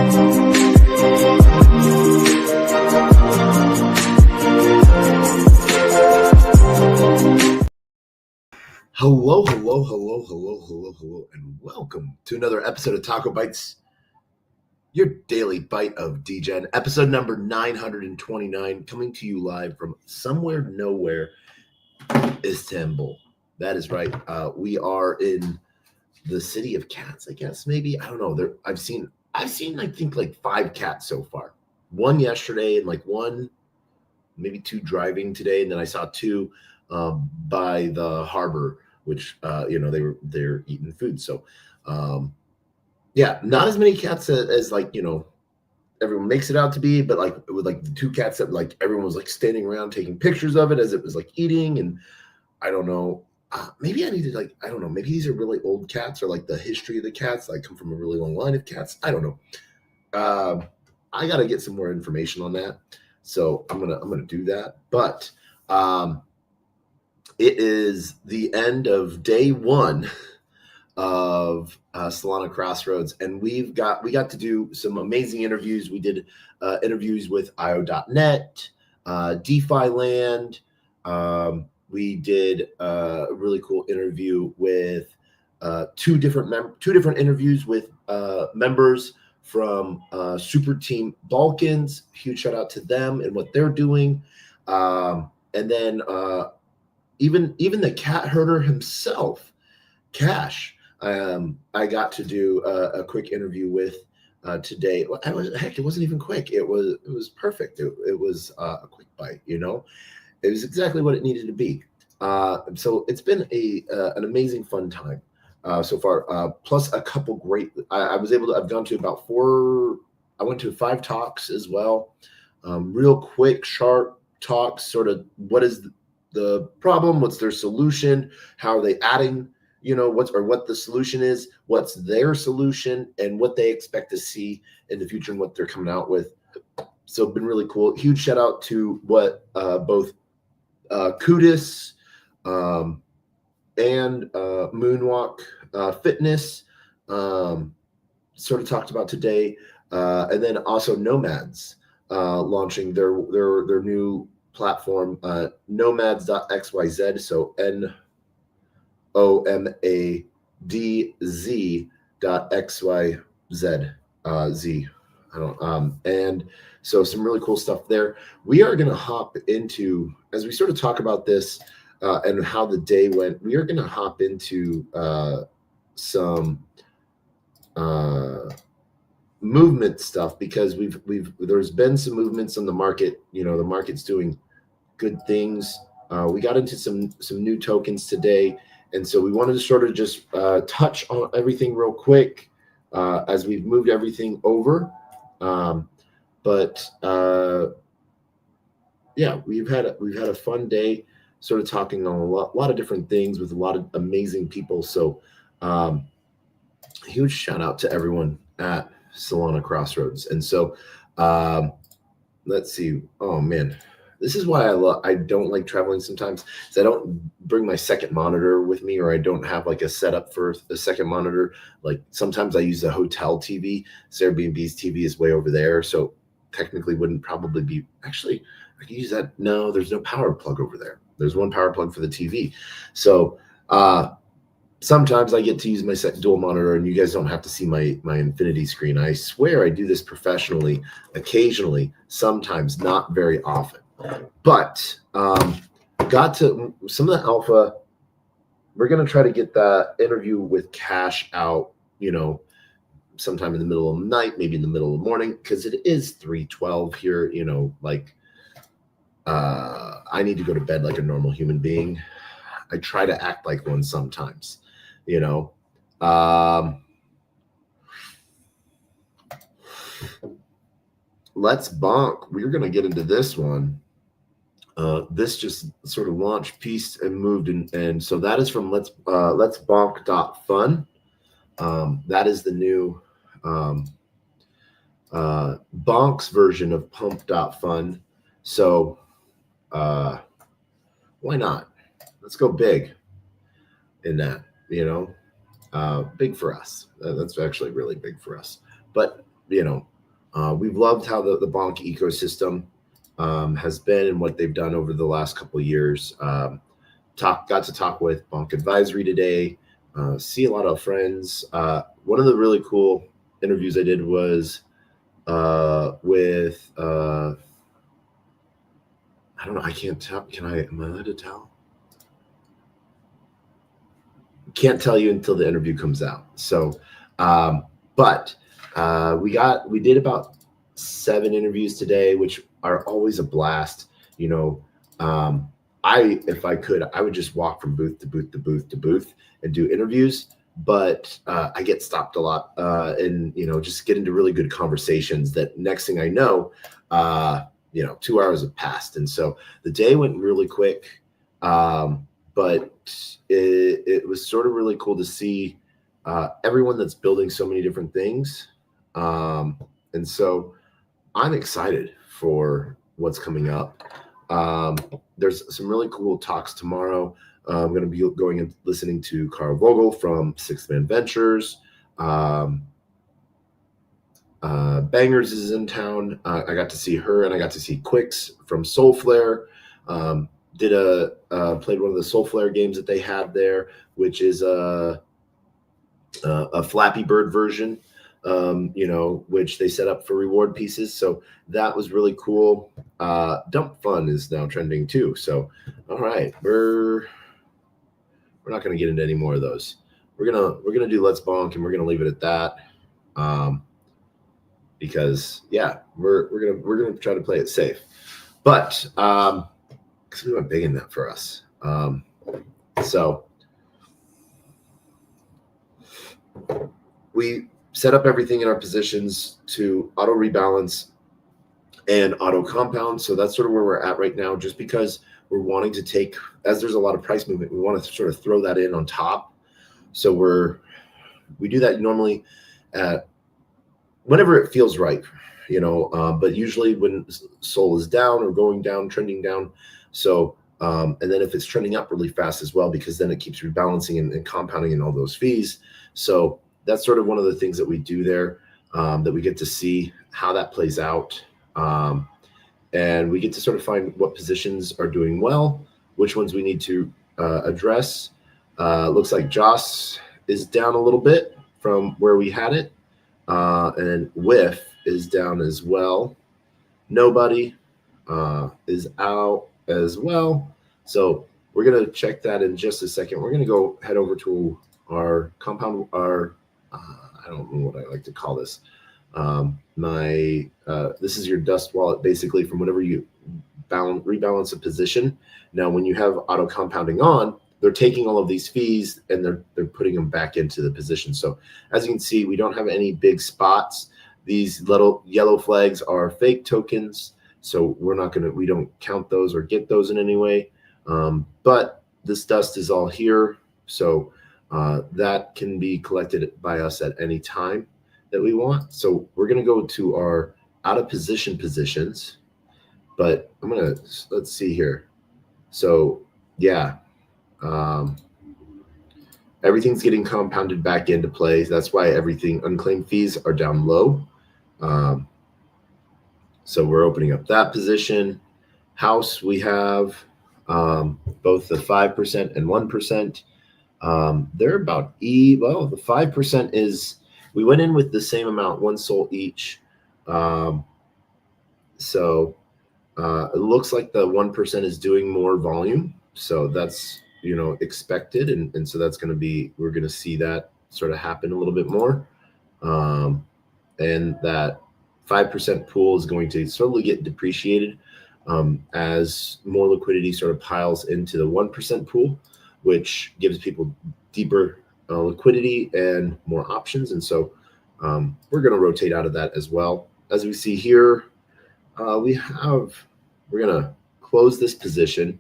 Hello, and welcome to another episode of TacoBytes, your daily bite of Degen, episode number 929, coming to you live from somewhere nowhere, Istanbul. That is right. We are in the city of cats, I guess. Maybe, I don't know. I've seen I think like 5 cats so far. One yesterday, and like one, maybe 2 driving today, and then I saw 2 by the harbor, which they're eating food. So not as many cats as like everyone makes it out to be, but like with like the 2 cats that like everyone was like standing around taking pictures of it as it was like eating. And I don't know, maybe I need to I don't know, maybe these are really old cats, or like the history of the cats like come from a really long line of cats. I don't know. I got to get some more information on that, so I'm gonna do that. But it is the end of day 1 of Solana CrossRoads, and we got to do some amazing interviews. We did interviews with IO.net, DeFi Land. We did a really cool interview with 2 different interviews with members from Super Team Balkans. Huge shout out to them and what they're doing. And then even the cat herder himself, Cash, I got to do a quick interview with today. It wasn't even quick. It was perfect. It was a quick bite. It was exactly what it needed to be. So it's been an amazing, fun time so far. Plus a couple great. I've gone to about 4. I went to 5 talks as well. Real quick, sharp talks. Sort of what is the problem? What's their solution? How are they adding? What the solution is, what's their solution, and what they expect to see in the future and what they're coming out with. So it's been really cool. Huge shout out to what both Kudis and Moonwalk Fitness sort of talked about today, and then also Nomads launching their new platform, nomads.xyz. So nomadz.xyz. And so some really cool stuff there. We are going to hop into, as we sort of talk about this and how the day went, we are going to hop into some movement stuff, because there's been some movements in the market. The market's doing good things. We got into some new tokens today. And so we wanted to sort of just touch on everything real quick as we've moved everything over. We've had a fun day, sort of talking on a lot of different things with a lot of amazing people. So huge shout out to everyone at Solana CrossRoads. And so let's see. Oh man. This is why I don't like traveling sometimes. I don't bring my second monitor with me, or I don't have like a setup for a second monitor. Like sometimes I use the hotel TV. So Airbnb's TV is way over there, so technically wouldn't probably be. Actually, I can use that. No, there's no power plug over there. There's one power plug for the TV. So sometimes I get to use my dual monitor, and you guys don't have to see my infinity screen. I swear I do this professionally, occasionally, sometimes, not very often. But got to some of the alpha. We're going to try to get that interview with Cash out, sometime in the middle of the night, maybe in the middle of the morning, because it is 3:12 here. I need to go to bed like a normal human being. I try to act like one sometimes, Let's bonk. We're going to get into this one. This just sort of launched, pieced, and moved, and so that is from let's bonk.fun. That is the new Bonk's version of pump.fun. So why not? Let's go big in that, big for us. That's actually really big for us. But, We've loved how the Bonk ecosystem has been and what they've done over the last couple of years. Got to talk with Bonk Advisory today, see a lot of friends. One of the really cool interviews I did was with I don't know, I can't tell. Am I allowed to tell? Can't tell you until the interview comes out. So, but we did about 7 interviews today, which are always a blast. You know, if I could, I would just walk from booth to booth to booth to booth and do interviews. But I get stopped a lot, and just get into really good conversations. That next thing I know, 2 hours have passed, and so the day went really quick. But it was sort of really cool to see everyone that's building so many different things. And so I'm excited for what's coming up. There's some really cool talks tomorrow. I'm going to be going and listening to Carl Vogel from Sixth Man Ventures. Bangers is in town. I got to see her, and I got to see Quicks from Soulflare. Played one of the Soulflare games that they had there, which is a Flappy Bird version, which they set up for reward pieces. So that was really cool. Dump Fun is now trending too. So, all right, we're not going to get into any more of those. We're gonna do Let's Bonk, and we're gonna leave it at that. Because we're gonna try to play it safe, but because we went big in that for us. So we set up everything in our positions to auto rebalance and auto compound. So that's sort of where we're at right now, just because we're wanting to take, as there's a lot of price movement, we want to sort of throw that in on top. So we do that normally at whenever it feels right, but usually when Sol is down or going down, trending down. So, and then if it's trending up really fast as well, because then it keeps rebalancing and compounding in all those fees. So that's sort of one of the things that we do there, that we get to see how that plays out. And we get to sort of find what positions are doing well, which ones we need to address. Looks like Joss is down a little bit from where we had it. And Whiff is down as well. Nobody is out as well. So we're going to check that in just a second. We're going to go head over to our compound, I don't know what I like to call this. This is your dust wallet, basically, from whenever you rebalance a position. Now, when you have auto compounding on, they're taking all of these fees and they're putting them back into the position. So as you can see, we don't have any big spots. These little yellow flags are fake tokens. So we don't count those or get those in any way. But this dust is all here. So that can be collected by us at any time that we want. So we're going to go to our out of position positions, but let's see here. So yeah. Everything's getting compounded back into play. That's why unclaimed fees are down low. So we're opening up that position. House, we have both the 5% and 1%. They're about the 5% is, we went in with the same amount, 1 SOL each. So it looks like the 1% is doing more volume. So that's expected, and so that's going to be, we're going to see that sort of happen a little bit more, and that 5% pool is going to slowly get depreciated as more liquidity sort of piles into the 1% pool, which gives people deeper liquidity and more options. And so we're going to rotate out of that as well. As we see here, we're going to close this position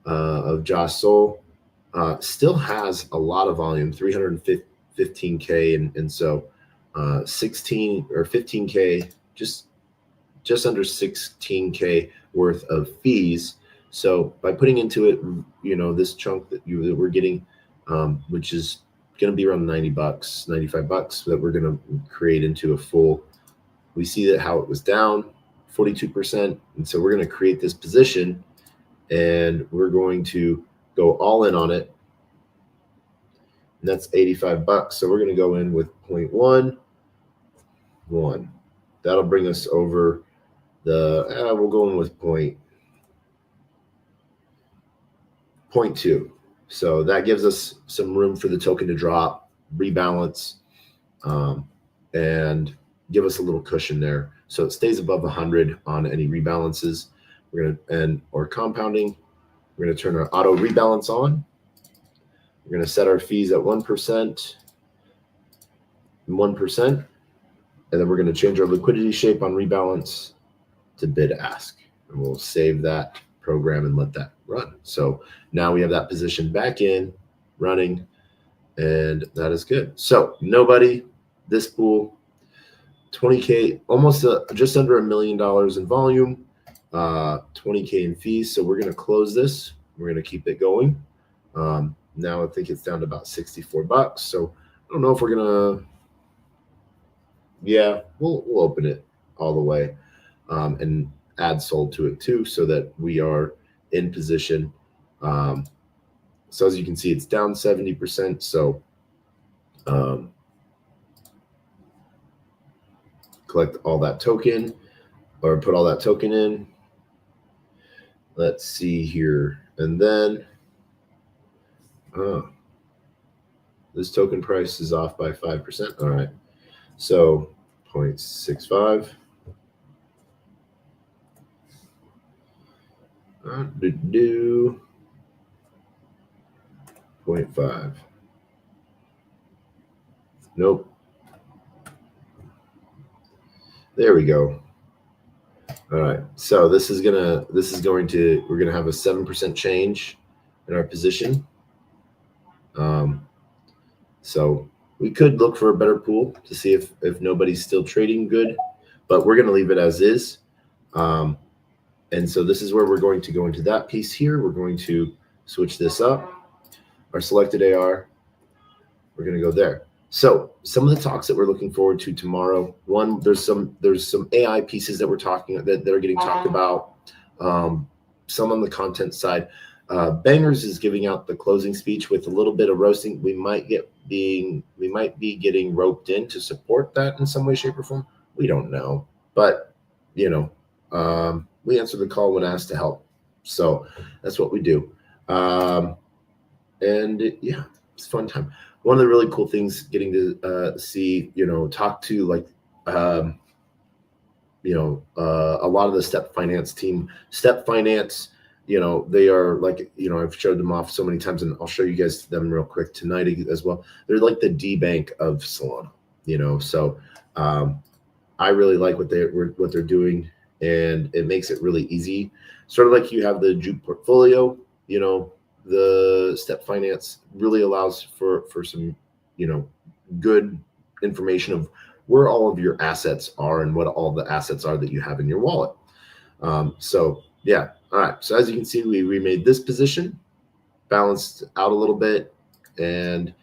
of Josh Sol. Still has a lot of volume, 315K, and so 16 or 15K, just under 16K worth of fees. So by putting into it, this chunk that we're getting, which is going to be around $90, $95, that we're going to create into a full we see that how it was down 42%. And so we're going to create this position and we're going to go all in on it. And that's $85. So we're going to go in with 0.11. That'll bring us over the, we'll go in with 0.2. So that gives us some room for the token to drop, rebalance, and give us a little cushion there. So it stays above 100 on any rebalances. We're going to, or compounding, we're going to turn our auto rebalance on. We're going to set our fees at 1%, 1%, and then we're going to change our liquidity shape on rebalance to bid ask. And we'll save that program and let that run. So now we have that position back in, running, and that is good. So nobody, this pool, 20K, almost just under $1 million in volume, 20K in fees. So we're going to close this. We're going to keep it going. Now I think it's down to about $64. So I don't know if we're going to, yeah, we'll open it all the way and add sold to it too, so that we are in position. So as you can see, it's down 70%. So collect all that token, or put all that token in. Let's see here. And then this token price is off by 5%. All right. So 0.65. Do 0.5. Nope. There we go. All right. So we're going to have a 7% change in our position. So we could look for a better pool to see if nobody's still trading good, but we're going to leave it as is. And so this is where we're going to go into that piece here. We're going to switch this up. Our selected AR, we're going to go there. So some of the talks that we're looking forward to tomorrow, one, there's some AI pieces that we're talking that are getting talked about. Some on the content side. Bangers is giving out the closing speech with a little bit of roasting. We might be getting roped in to support that in some way, shape, or form. We don't know, but we answer the call when asked to help. So that's what we do. And yeah, it's a fun time. One of the really cool things getting to see, talk to like, a lot of the Step Finance team. Step Finance, they are like, I've showed them off so many times, and I'll show you guys them real quick tonight as well. They're like the D bank of Solana, So I really like what they're doing, and it makes it really easy. Sort of like you have the Juke portfolio, the Step Finance really allows for some, good information of where all of your assets are and what all the assets are that you have in your wallet. So yeah. All right. So as you can see, we remade this position, balanced out a little bit, and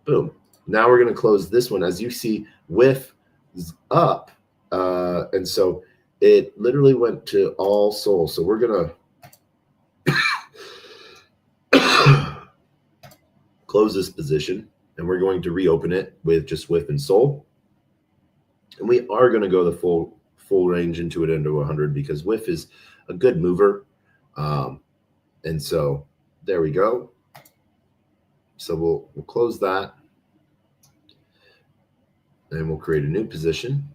boom. Now we're going to close this one. As you see, WIF is up. And so it literally went to all sold. So we're going to close this position, and we're going to reopen it with just WIF and sold. And we are going to go the full range into it into 100 because WIF is a good mover. And so there we go. So we'll close that, and we'll create a new position.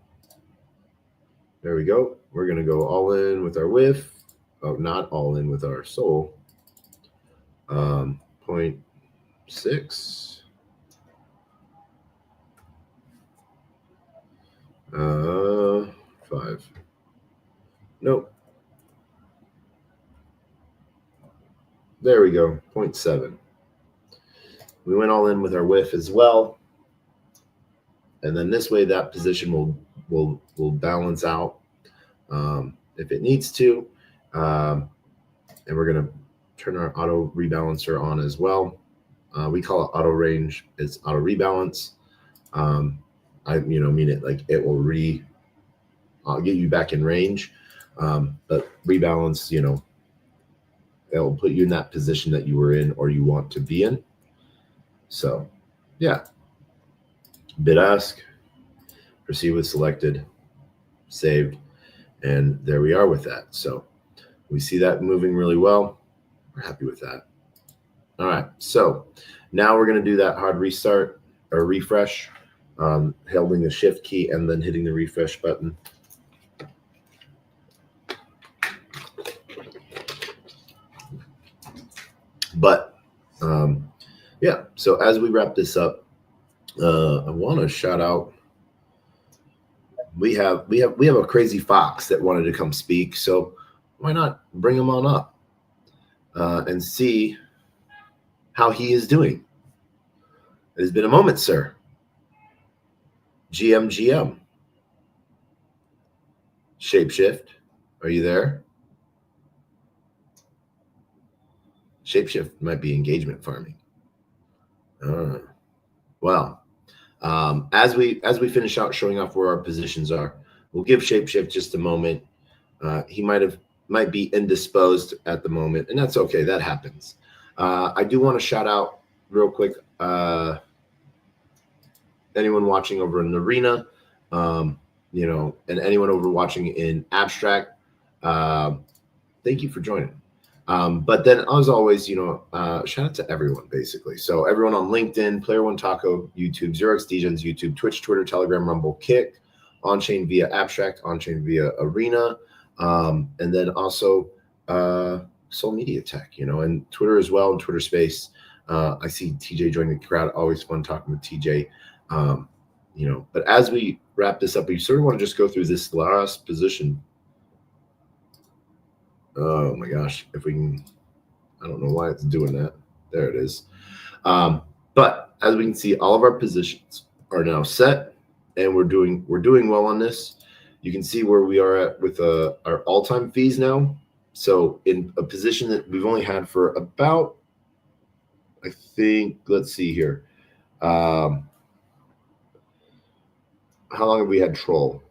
There we go. We're going to go all in with our WIF. Oh, not all in with our SOL. 0.6. 5. Nope. There we go. 0.7. We went all in with our WIF as well. And then this way that position will balance out if it needs to. And we're going to turn our auto rebalancer on as well. We call it auto range. It's auto rebalance. I mean it like it will I'll get you back in range. But rebalance, it'll put you in that position that you were in or you want to be in. So, yeah. Bid ask, proceed with selected, saved, and there we are with that. So we see that moving really well. We're happy with that. All right, so now we're going to do that hard restart or refresh, holding the shift key and then hitting the refresh button. But yeah, so as we wrap this up, I want to shout out. We have a crazy fox that wanted to come speak, so why not bring him on up and see how he is doing? It has been a moment, sir. GM. Shapeshift, are you there? Shapeshift might be engagement farming. Well, as we finish out showing off where our positions are, we'll give Shapeshift just a moment. He might be indisposed at the moment, and that's okay. That happens. I do want to shout out real quick anyone watching over in the arena, and anyone over watching in abstract. Thank you for joining. But then, as always, shout out to everyone, basically. So everyone on LinkedIn, Player One Taco, YouTube, Xerox Degens, YouTube, Twitch, Twitter, Telegram, Rumble, Kick, on-chain via Abstract, on-chain via Arena, and then also Soul Media Tech, and Twitter as well, and Twitter Space. I see TJ joining the crowd. Always fun talking with TJ. But as we wrap this up, we sort of want to just go through this last position. Oh my gosh, if we can, I don't know why it's doing that. There it is. But as we can see, all of our positions are now set, and we're doing well on this. You can see where we are at with our all-time fees now. So in a position that we've only had for about, I think, let's see here. How long have we had Troll?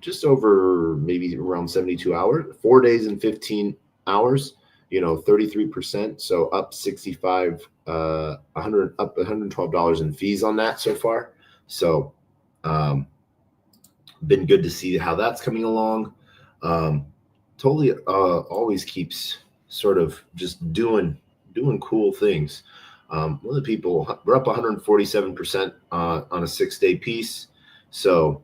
Just over maybe around 72 hours, 4 days and 15 hours, 33%. So up 65, up $112 in fees on that so far. So, been good to see how that's coming along. Totally, always keeps sort of just doing cool things. One of the people, we're up 147% on a 6-day piece. So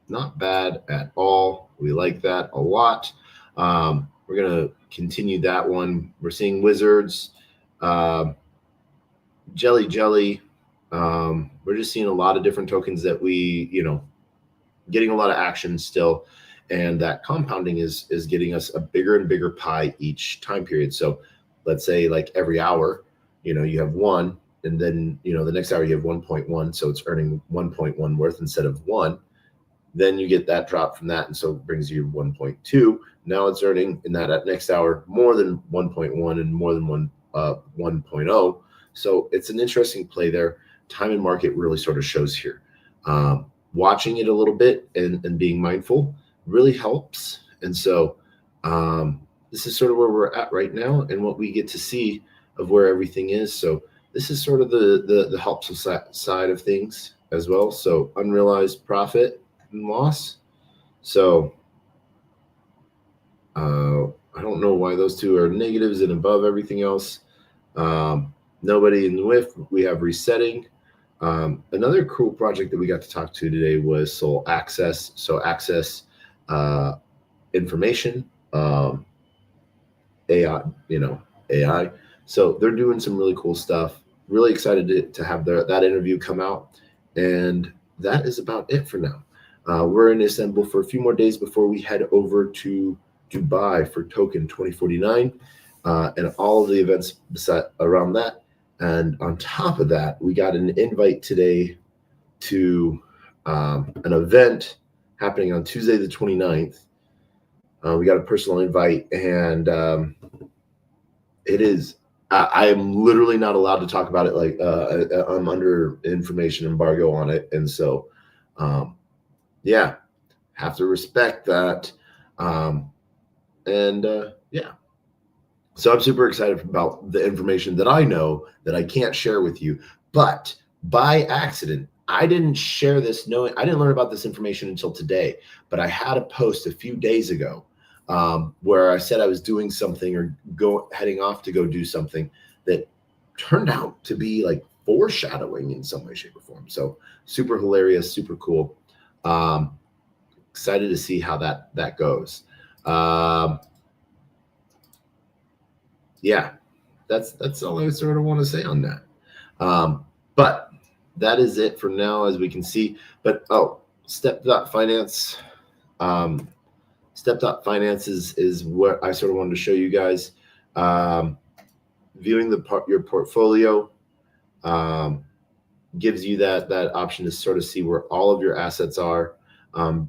not bad at all. We like that a lot. We're going to continue that one. We're seeing Wizards, Jelly. We're just seeing a lot of different tokens that we, getting a lot of action still. And that compounding is getting us a bigger and bigger pie each time period. So let's say like every hour, you have one, and then, the next hour you have 1.1. So it's earning 1.1 worth instead of 1. Then you get that drop from that, and so it brings you 1.2. Now it's earning in that next hour more than 1.1 and more than 1.0. So it's an interesting play there. Time and market really sort of shows here. Watching it a little bit and being mindful really helps. And so this is sort of where we're at right now and what we get to see of where everything is. So this is sort of the helpful side of things as well. So unrealized profit and loss. So I don't know why those two are negatives and above everything else. Nobody in the whiff. We have resetting. Another cool project that we got to talk to today was Soul Access. So access information, AI, AI. So they're doing some really cool stuff. Really excited to have that interview come out. And that is about it for now. We're in Istanbul for a few more days before we head over to Dubai for Token 2049 and all of the events around that. And on top of that, we got an invite today to an event happening on Tuesday the 29th. We got a personal invite, and it is, I am literally not allowed to talk about it. Like I'm under information embargo on it. And so, yeah, have to respect that. Yeah. So I'm super excited about the information that I know that I can't share with you. But by accident, I didn't share this knowing, I didn't learn about this information until today. But I had a post a few days ago where I said I was doing something or heading off to go do something that turned out to be like foreshadowing in some way, shape, or form. So super hilarious, super cool. Excited to see how that goes. Yeah, that's all I sort of want to say on that. But that is it for now, as we can see. But Step.finance. Step.finance is what I sort of wanted to show you guys. Viewing your portfolio gives you that option to sort of see where all of your assets are,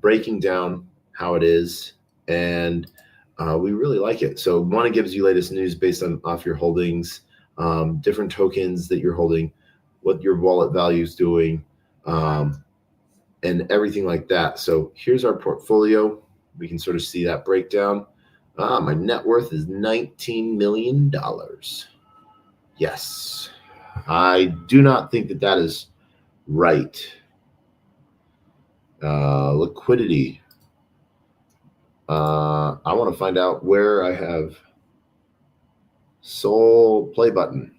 breaking down how it is, and we really like it. So one, it gives you latest news based off your holdings, different tokens that you're holding, what your wallet value is doing, and everything like that. So here's our portfolio. We can sort of see that breakdown. My net worth is $19 million. Yes. I do not think that is right. Liquidity. I want to find out where I have Sol play button.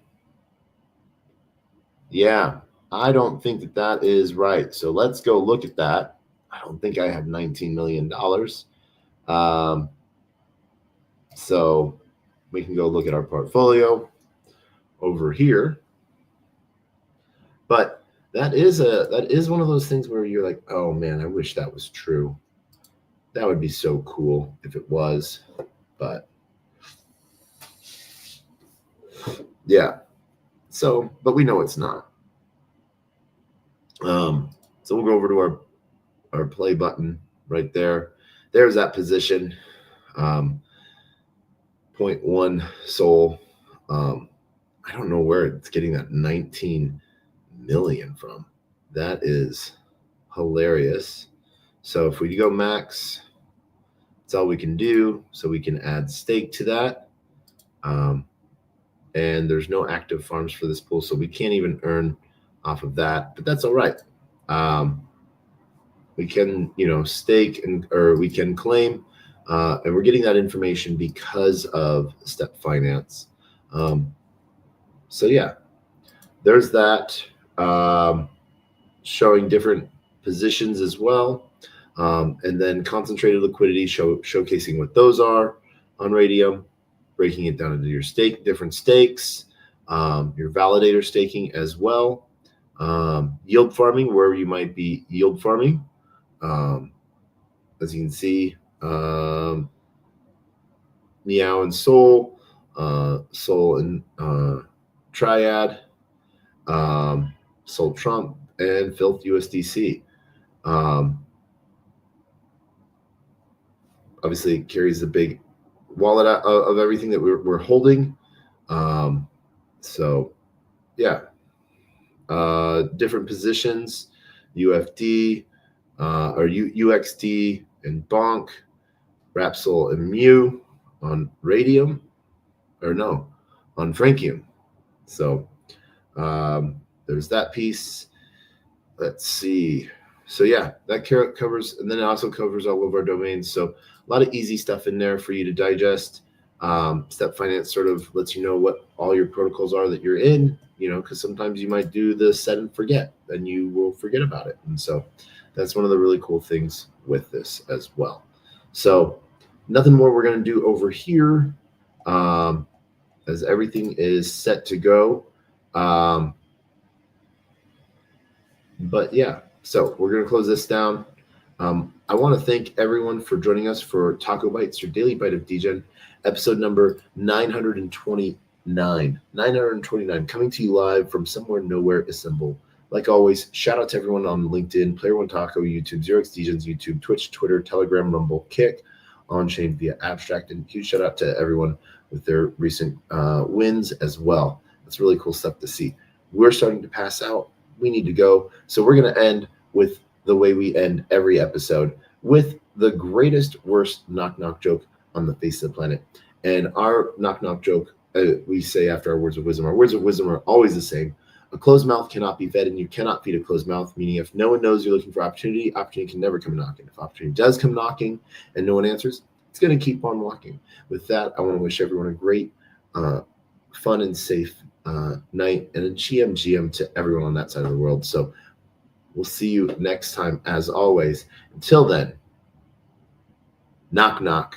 Yeah, I don't think that is right. So let's go look at that. I don't think I have $19 million. So we can go look at our portfolio over here. But that is one of those things where you're like, oh man, I wish that was true. That would be so cool if it was. But yeah. So, but we know it's not. So we'll go over to our play button right there. There's that position. 0.1 Sol. I don't know where it's getting that 19 million from. That is hilarious. So if we go max, that's all we can do. So we can add stake to that. And there's no active farms for this pool, so we can't even earn off of that, but that's all right. We can, stake or we can claim, and we're getting that information because of Step Finance. So yeah, there's that, showing different positions as well, and then concentrated liquidity showcasing what those are on Raydium, breaking it down into your different stakes, your validator staking as well, yield farming, where you might be yield farming. As you can see, Meow and Sol, Sol and Triad, Sol Trump, and Filth USDC. Obviously, it carries a big wallet of everything that we're holding. So yeah, different positions, UFD, or UXD and Bonk, Rapsol and Mu on Raydium, on Frankium. So there's that piece. Let's see. So yeah, that covers, and then it also covers all of our domains. So a lot of easy stuff in there for you to digest. Step Finance sort of lets you know what all your protocols are that you're in, because sometimes you might do the set and forget, and you will forget about it. And so that's one of the really cool things with this as well. So nothing more we're going to do over here, as everything is set to go. But yeah, so we're going to close this down. I want to thank everyone for joining us for TacoBytes, your Daily Bite of Degen, episode number 929. 929, coming to you live from somewhere nowhere, Istanbul. Like always, shout out to everyone on LinkedIn, Player One Taco, YouTube, Xerox Degens, YouTube, Twitch, Twitter, Telegram, Rumble, Kick, On-Chain via Abstract, and huge shout out to everyone with their recent wins as well. That's really cool stuff to see. We're starting to pass out. We need to go. So we're going to end with the way we end every episode, with the greatest, worst knock-knock joke on the face of the planet. And our knock-knock joke, we say after our words of wisdom are always the same. A closed mouth cannot be fed, and you cannot feed a closed mouth, meaning if no one knows you're looking for opportunity can never come knocking. If opportunity does come knocking and no one answers, it's going to keep on walking. With that, I want to wish everyone a great, fun and safe night, and a GM to everyone on that side of the world. So we'll see you next time, as always. Until then, knock, knock.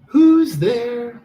Who's there?